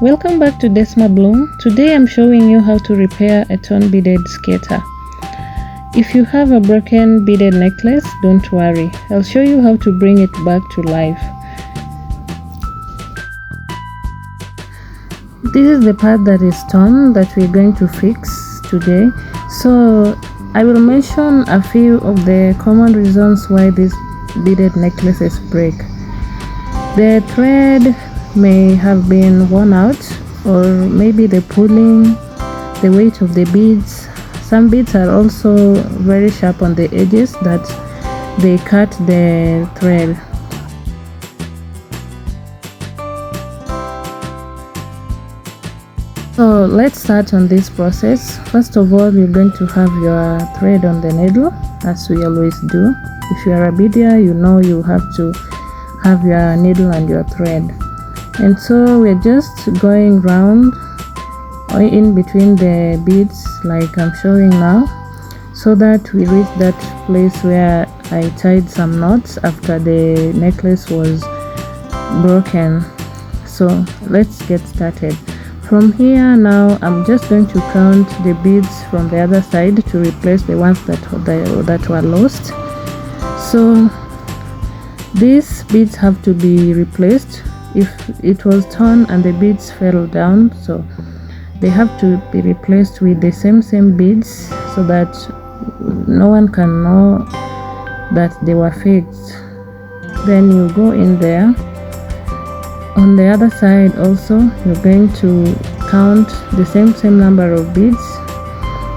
Welcome back to Desma Bloom. Today I'm showing you how to repair a torn beaded skater. If you have a broken beaded necklace, don't worry. I'll show you how to bring it back to life. This is the part that is torn that we're going to fix today. So I will mention a few of the common reasons why these beaded necklaces break. The thread may have been worn out, or maybe the pulling, the weight of the beads. Some beads are also very sharp on the edges that they cut the thread. So let's start on this process. First of all, you're going to have your thread on the needle, as we always do. If you are a beader, you know you have to have your needle and your thread. And so we're just going round in between the beads like I'm showing now, so that we reach that place where I tied some knots after the necklace was broken. So let's get started. From here now, I'm just going to count the beads from the other side to replace the ones that were lost. So these beads have to be replaced. If it was torn and the beads fell down, so they have to be replaced with the same beads, so that no one can know that they were faked. Then you go in there. On the other side also, you're going to count the same number of beads.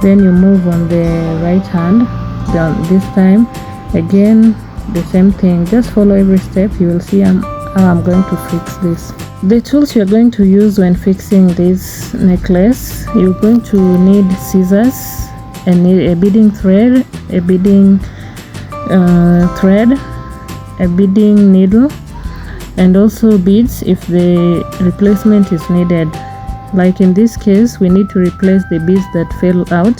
Then you move on the right hand down. This time again the same thing. Just follow every step. You will see how I'm going to fix this. The tools you're going to use when fixing this necklace, you're going to need scissors, and a beading thread, a beading a beading needle, and also beads if the replacement is needed. Like in this case, we need to replace the beads that fell out.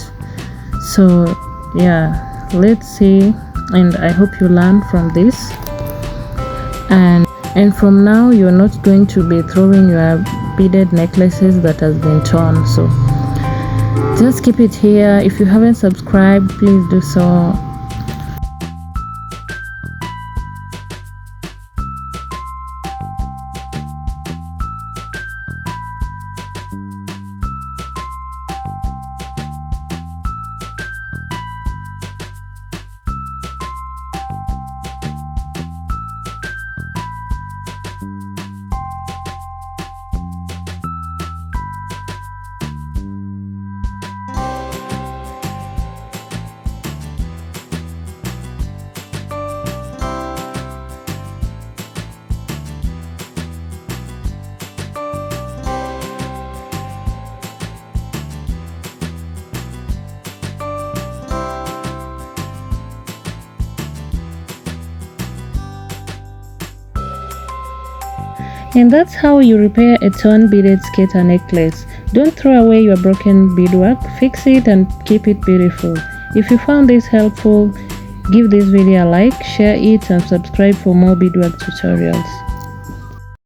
So yeah, let's see, and I hope you learn from this. And from now, you're not going to be throwing your beaded necklaces that has been torn. So just keep it here. If you haven't subscribed, please do so. And that's how you repair a torn beaded skater necklace. Don't throw away your broken beadwork, fix it and keep it beautiful. If you found this helpful, give this video a like, share it and subscribe for more beadwork tutorials.